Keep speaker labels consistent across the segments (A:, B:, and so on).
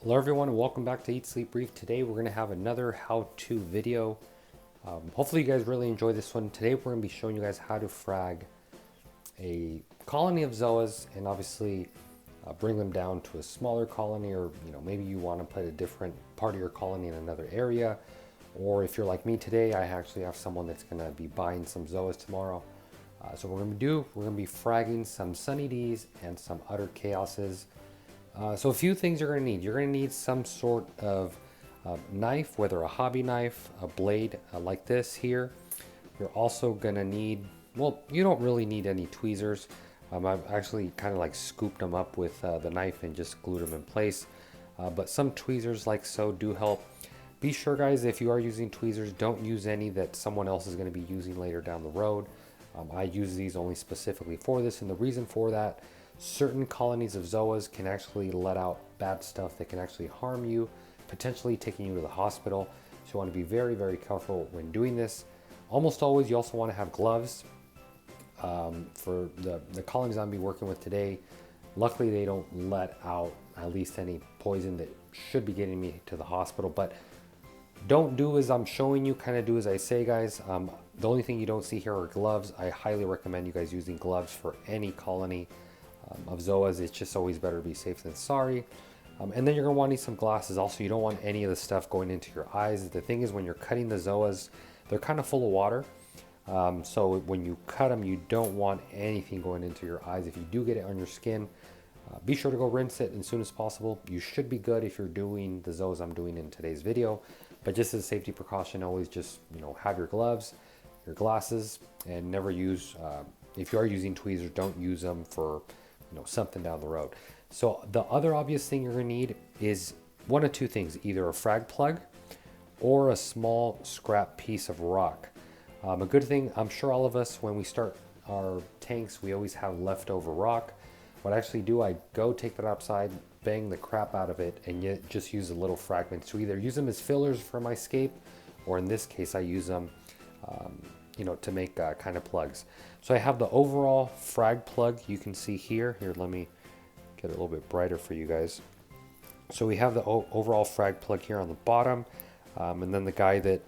A: Hello everyone and welcome back to Eat Sleep Brief. Today we're going to have another how-to video. Hopefully you guys really enjoy this one. Today we're going to be showing you guys how to frag a colony of zoas and obviously bring them down to a smaller colony, or maybe you want to put a different part of your colony in another area, or if you're like me today, I actually have someone that's going to be buying some zoas tomorrow. So what we're going to be fragging some Sunny D's and some Utter Chaoses. So a few things you're going to need. You're going to need some sort of knife, whether a hobby knife, a blade like this here. You're also going to need, well, you don't really need any tweezers. I've actually kind of like scooped them up with the knife and just glued them in place. But some tweezers like so do help. Be sure guys, if you are using tweezers, don't use any that someone else is going to be using later down the road. I use these only specifically for this, and the reason for that, certain colonies of zoas can actually let out bad stuff that can actually harm you, potentially taking you to the hospital. So you want to be very, very careful when doing this. Almost always you also want to have gloves. For the colonies I'm going to be working with today, luckily they don't let out at least any poison that should be getting me to the hospital. But don't do as I'm showing you, kind of do as I say, guys. The only thing you don't see here are gloves. I highly recommend you guys using gloves for any colony of zoas. It's just always better to be safe than sorry. And then you're going to want to need some glasses. Also, you don't want any of the stuff going into your eyes. The thing is, when you're cutting the zoas, they're kind of full of water. So when you cut them, you don't want anything going into your eyes. If you do get it on your skin, be sure to go rinse it as soon as possible. You should be good if you're doing the zoas I'm doing in today's video. But just as a safety precaution, always just have your gloves, your glasses, and never use, if you are using tweezers, don't use them for something down the road. So the other obvious thing you're gonna need is one of two things, either a frag plug or a small scrap piece of rock. A good thing, I'm sure all of us, when we start our tanks, we always have leftover rock. What I actually do, I go take that outside, bang the crap out of it, and yet just use a little fragments to either use them as fillers for my scape, or in this case I use them to make kind of plugs. So I have the overall frag plug you can see here. Here, let me get it a little bit brighter for you guys. So we have the overall frag plug here on the bottom. And then the guy that,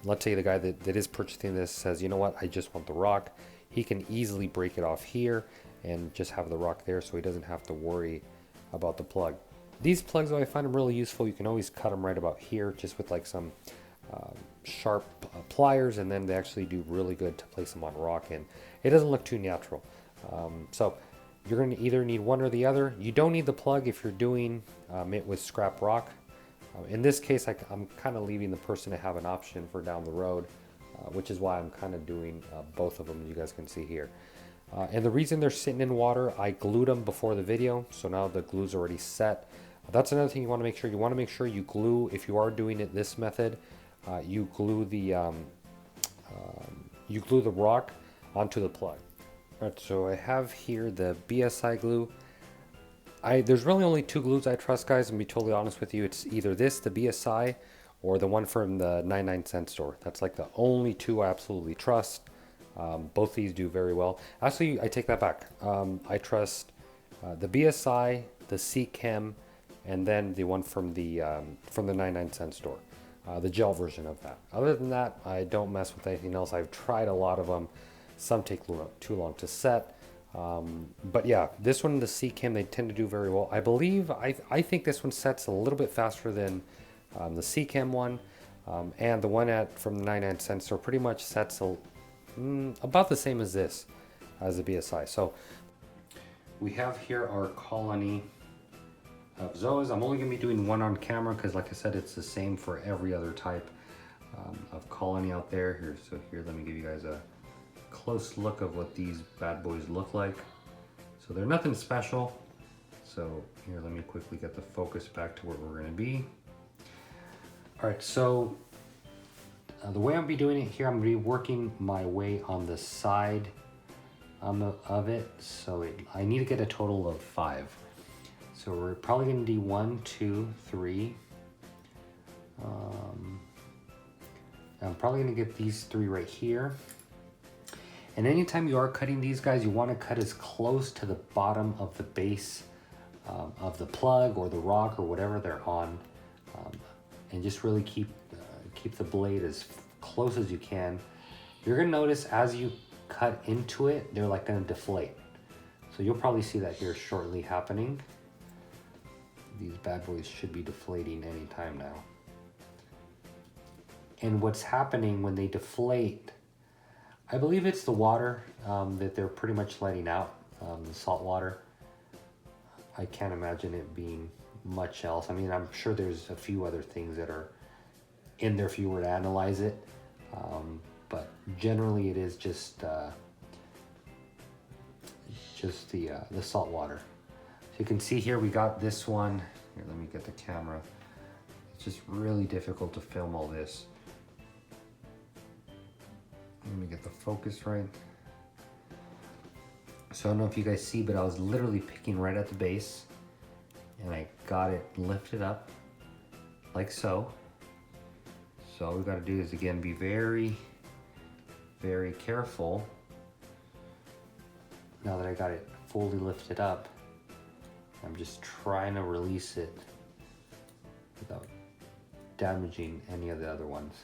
A: let's say the guy that is purchasing this says, you know what, I just want the rock. He can easily break it off here and just have the rock there, so he doesn't have to worry about the plug. These plugs, though, I find them really useful. You can always cut them right about here just with like some sharp pliers, and then they actually do really good to place them on rock, and it doesn't look too natural. So you're going to either need one or the other. You don't need the plug if you're doing it with scrap rock. In this case, I'm kind of leaving the person to have an option for down the road, which is why I'm kind of doing both of them, you guys can see here. And the reason they're sitting in water, I glued them before the video, so now the glue's already set. That's another thing you want to make sure. You want to make sure you glue, if you are doing it this method, you glue the rock onto the plug. All right, so I have here the Bsi Glue. There's really only two glues I trust, guys, and to be totally honest with you. It's either this, the Bsi, or the one from the 99-cent store. That's like the only two I absolutely trust. Both these do very well. Actually, I take that back. I trust the Bsi, the SALINITY, and then the one from the 99-cent store, the gel version of that. Other than that, I don't mess with anything else. I've tried a lot of them. Some take too long to set. But yeah, this one, the SALINITY, they tend to do very well. I believe, I think this one sets a little bit faster than the SALINITY one, and the one from the 99-cent store pretty much sets about the same as this, as the Bsi. So we have here our colony of zoas. I'm only going to be doing one on camera because, like I said, it's the same for every other type of colony out there. Here, let me give you guys a close look of what these bad boys look like. So they're nothing special. So here, let me quickly get the focus back to where we're going to be. All right, so the way I'll be doing it here, I'm going to be working my way on the side of it. So I need to get a total of 5. So we're probably going to do 1, 2, 3. I'm probably going to get these 3 right here. And anytime you are cutting these guys, you want to cut as close to the bottom of the base of the plug or the rock or whatever they're on, and just really keep the blade as close as you can. You're gonna notice as you cut into it, they're like gonna deflate. So you'll probably see that here shortly happening. These bad boys should be deflating anytime now. And what's happening when they deflate, I believe it's the water that they're pretty much letting out, the salt water. I can't imagine it being much else. I mean, I'm sure there's a few other things that are in there if you were to analyze it. But generally it is just the salt water. So you can see here we got this one. Here, let me get the camera. It's just really difficult to film all this. Let me get the focus right. So I don't know if you guys see, but I was literally picking right at the base and I got it lifted up like so. So all we got to do is again be very, very careful. Now that I got it fully lifted up, I'm just trying to release it without damaging any of the other ones.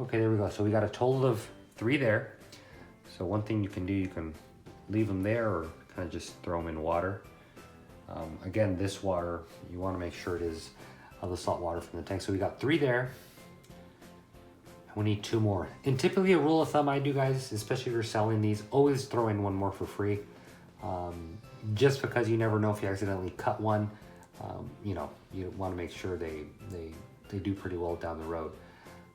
A: Okay, there we go. So we got a total of 3 there. So one thing you can do, you can leave them there or kind of just throw them in water. Again, this water, you want to make sure it is the salt water from the tank. So we got 3 there. We need 2 more. And typically a rule of thumb I do, guys, especially if you're selling these, always throw in 1 more for free. Just because you never know if you accidentally cut one. You know, you want to make sure they do pretty well down the road.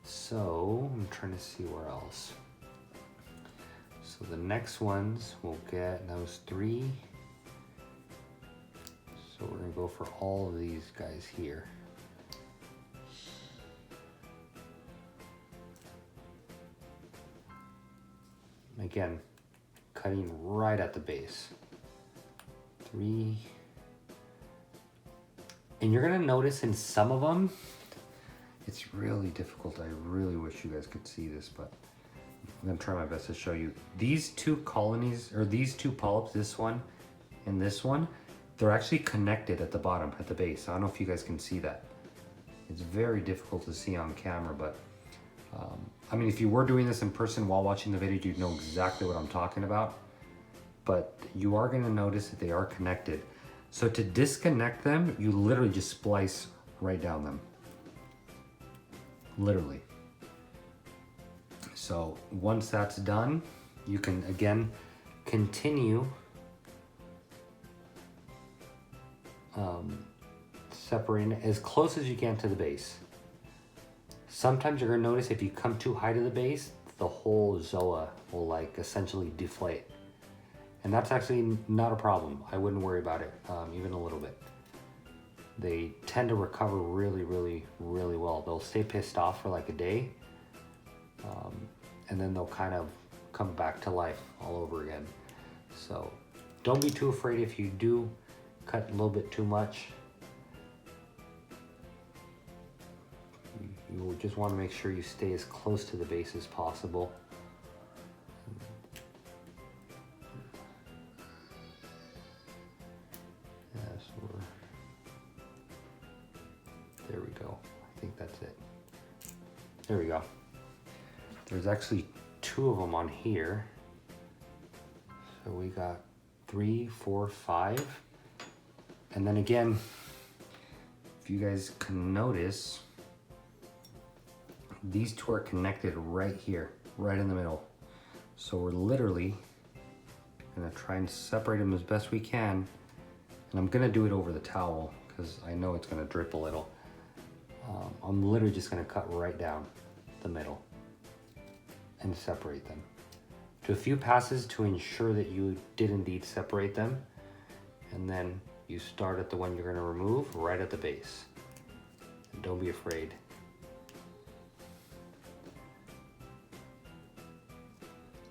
A: So I'm trying to see where else. So the next ones we'll get those 3. So we're gonna go for all of these guys here. Again, cutting right at the base. 3. And you're gonna notice in some of them, it's really difficult. I really wish you guys could see this, but I'm gonna try my best to show you. These 2 colonies, or these 2 polyps, this one and this one, they're actually connected at the bottom, at the base. I don't know if you guys can see that. It's very difficult to see on camera, but I mean, if you were doing this in person while watching the video, you'd know exactly what I'm talking about. But you are gonna notice that they are connected. So to disconnect them, you literally just splice right down them. Literally. So once that's done, you can again continue separating it as close as you can to the base. Sometimes you're gonna notice if you come too high to the base, the whole Zoa will like essentially deflate. And that's actually not a problem. I wouldn't worry about it, even a little bit. They tend to recover really, really, really well. They'll stay pissed off for like a day, and then they'll kind of come back to life all over again. So don't be too afraid if you do cut a little bit too much. You just want to make sure you stay as close to the base as possible. There we go. I think that's it. There we go. There's actually 2 of them on here. So we got 3, 4, 5. And then again, if you guys can notice, these 2 are connected right here, right in the middle. So we're literally gonna try and separate them as best we can. And I'm gonna do it over the towel because I know it's gonna drip a little. I'm literally just gonna cut right down the middle and separate them. Do a few passes to ensure that you did indeed separate them. And then you start at the one you're gonna remove right at the base. And don't be afraid.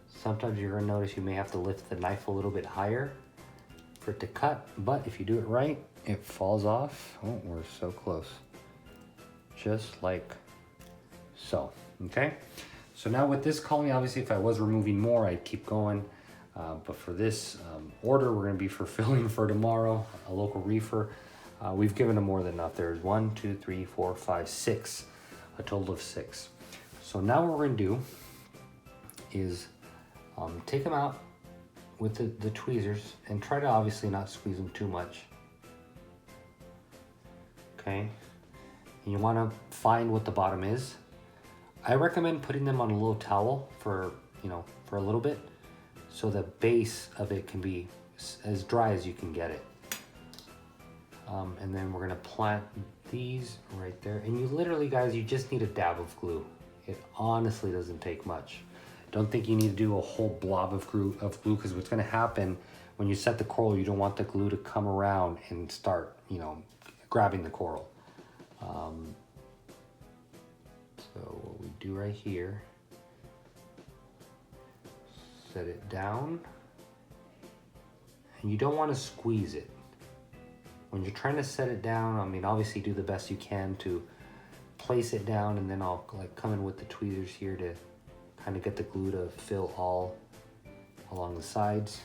A: Sometimes you're gonna notice you may have to lift the knife a little bit higher for it to cut, but if you do it right, it falls off. Oh, we're so close. Just like so, okay? So now with this colony, obviously if I was removing more, I'd keep going. But for this order, we're going to be fulfilling for tomorrow, a local reefer. We've given them more than enough. There's 1, 2, 3, 4, 5, 6, a total of 6. So now what we're going to do is take them out with the tweezers and try to obviously not squeeze them too much. Okay, and you want to find what the bottom is. I recommend putting them on a little towel for a little bit, so the base of it can be as dry as you can get it. And then we're gonna plant these right there. And you literally, guys, you just need a dab of glue. It honestly doesn't take much. Don't think you need to do a whole blob of glue, because what's gonna happen when you set the coral, you don't want the glue to come around and start, grabbing the coral. So what we do right here, set it down, and you don't want to squeeze it. When you're trying to set it down, I mean, obviously do the best you can to place it down, and then I'll come in with the tweezers here to kind of get the glue to fill all along the sides.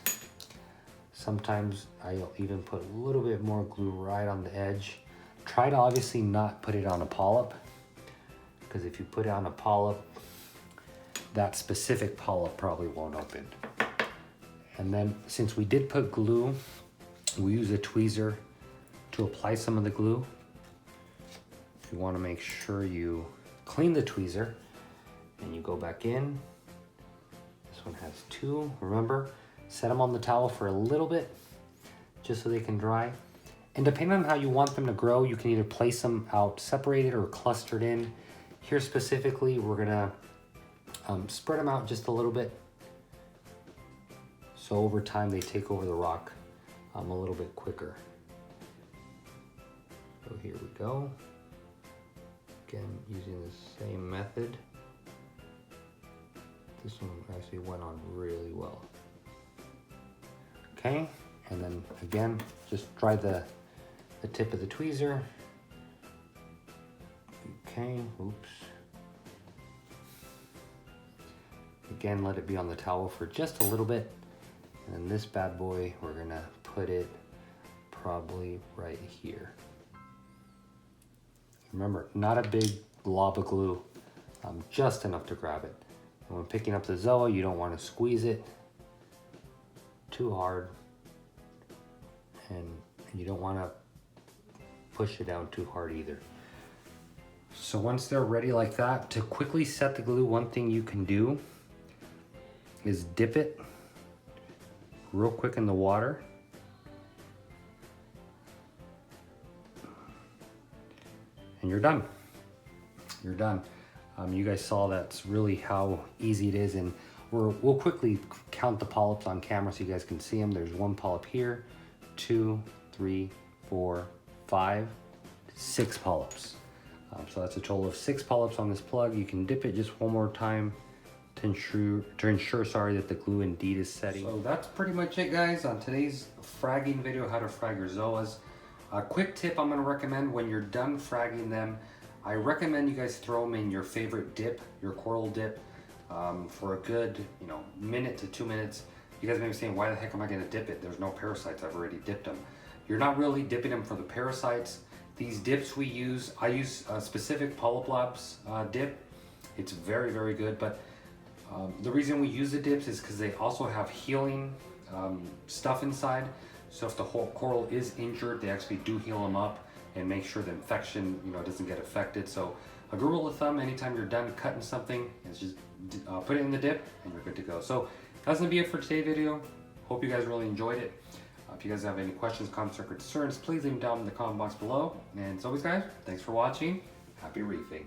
A: Sometimes I'll even put a little bit more glue right on the edge. Try to obviously not put it on a polyp, because if you put it on a polyp, that specific polyp probably won't open. And then since we did put glue, we use a tweezer to apply some of the glue. You want to make sure you clean the tweezer and you go back in. This one has 2. Remember, set them on the towel for a little bit just so they can dry. And depending on how you want them to grow, you can either place them out separated or clustered in. Here specifically, we're gonna spread them out just a little bit, so over time they take over the rock a little bit quicker. So here we go. Again, using the same method. This one actually went on really well. Okay, and then again, just dry the tip of the tweezer. Okay, oops. Again, let it be on the towel for just a little bit. And then this bad boy, we're gonna put it probably right here. Remember, not a big glob of glue, just enough to grab it. And when picking up the Zoa, you don't want to squeeze it too hard, and you don't want to push it down too hard either. So once they're ready like that, to quickly set the glue, one thing you can do is dip it real quick in the water. And you're done. You're done. You guys saw that's really how easy it is, and we'll quickly count the polyps on camera so you guys can see them. There's 1 polyp here, 2, 3, 4, 5, 6 polyps. So that's a total of 6 polyps on this plug. You can dip it just one more time to ensure that the glue indeed is setting. So that's pretty much it, guys, on today's fragging video, how to frag your Zoas. A quick tip I'm going to recommend: when you're done fragging them, I recommend you guys throw them in your favorite dip, your coral dip, for a good minute to 2 minutes. You guys may be saying, why the heck am I going to dip it? There's no parasites, I've already dipped them. You're not really dipping them for the parasites. These dips we use, I use a specific Polyp Labs dip. It's very, very good, but the reason we use the dips is because they also have healing stuff inside. So if the whole coral is injured, they actually do heal them up and make sure the infection doesn't get affected. So a good rule of thumb, anytime you're done cutting something, is just put it in the dip and you're good to go. So that's gonna be it for today's video. Hope you guys really enjoyed it. If you guys have any questions, comments, or concerns, please leave them down in the comment box below. And as always, guys, thanks for watching. Happy reefing.